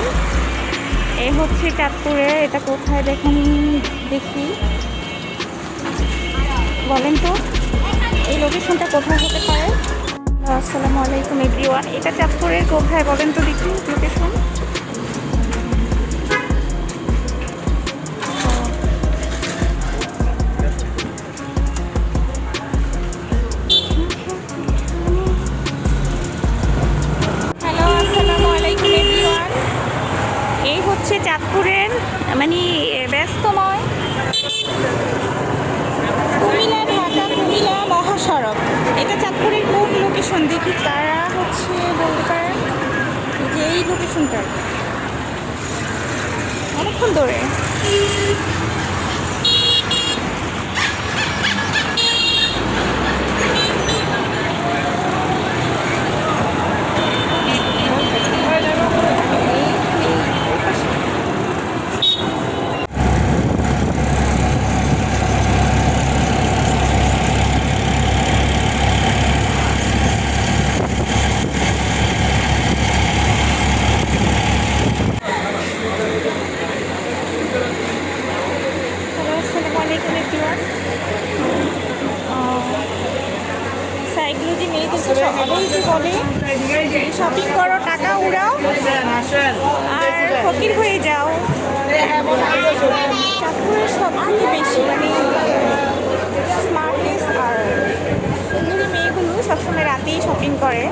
Everyone, এই হচ্ছে চাঁদপুরে। এটা কোথায় দেখুন, দেখি বলেন তো এই লোকেশনটা কোথায় হতে পারে। আসসালামু আলাইকুম এভরিওয়ান, এটা চাঁদপুরের কোথায় বলেন তো দেখি লোকেশন। হ্যালো, আসসালামু আলাইকুম এভরিওয়ান, এই হচ্ছে চাঁদপুরের মানে ব্যস্তময় কুমিল্লা ঢাকা কুমিল্লা মহাসড়ক। এটা চাঁদপুরের কোন লোকেশন দেখি, তারা হচ্ছে বলতে পারেন যে এই লোকেশনটা অনেকক্ষণ ধরে। সাইক্লোজি মেয়েদের সবাই যে বলে শপিং করো, টাকা উড়াও আর ফকির হয়ে যাও। চাঁদপুরের সবথেকে বেশি মানে স্মার্টনেস আর সুন্দরী মেয়েগুলো সবসময় রাতেই শপিং করে।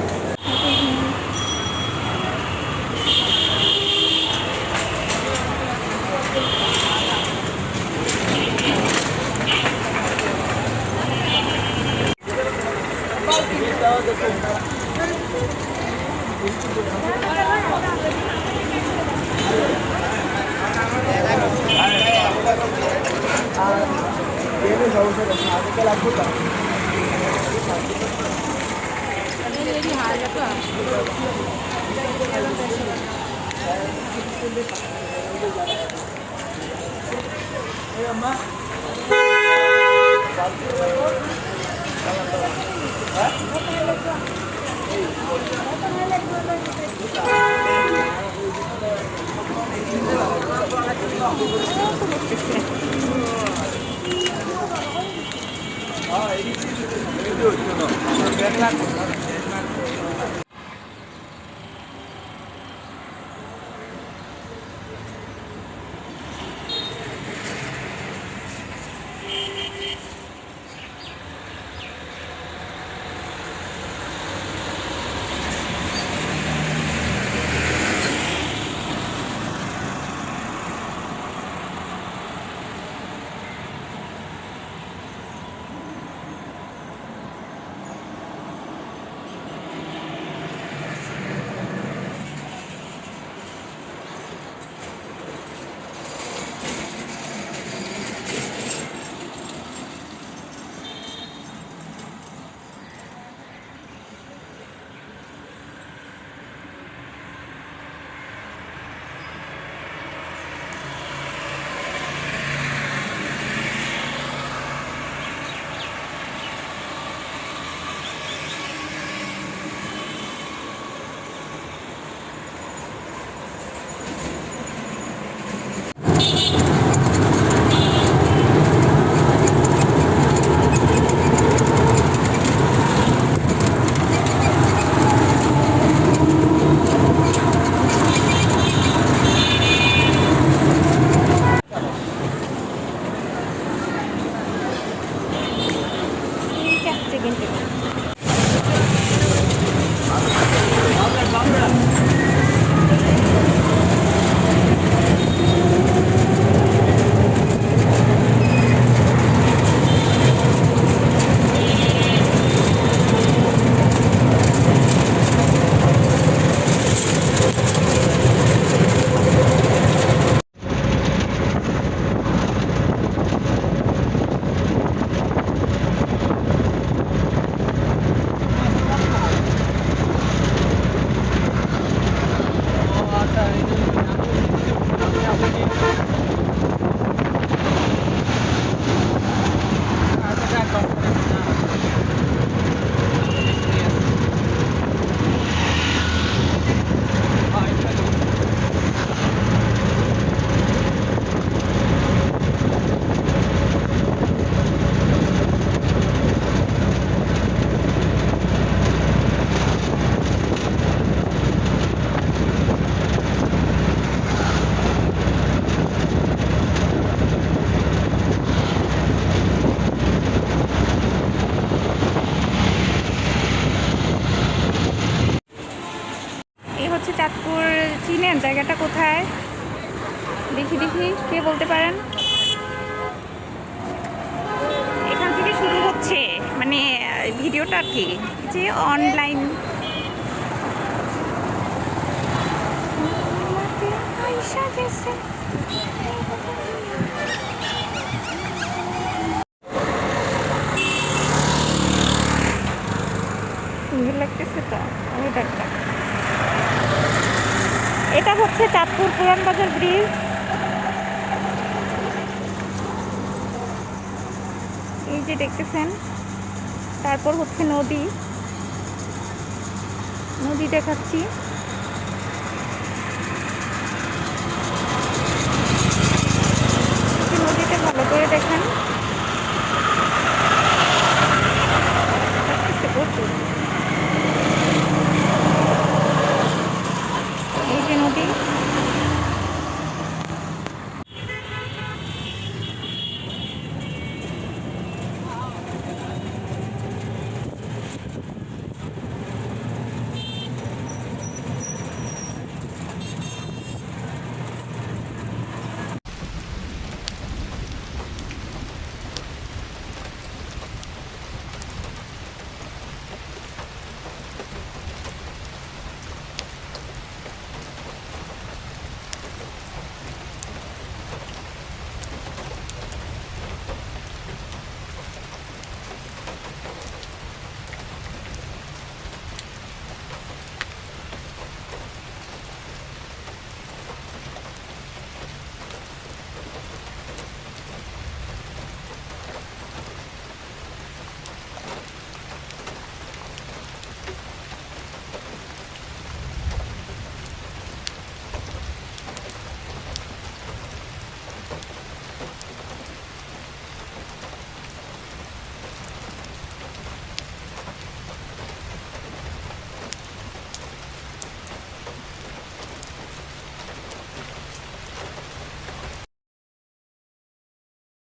জায়গাটা কোথায় দেখি দেখি, কে বলতে পারেন? এখান থেকে শুরু হচ্ছে মানে ভিডিওটা আর কি, যে অনলাইন সুন্দর লাগতেছে তো ওয়েদারটা। এটা হচ্ছে চাঁদপুর পুরান বাজার ব্রিজ। এই যে দেখতেছেন, তারপর হচ্ছে নদী, নদী দেখাচ্ছি।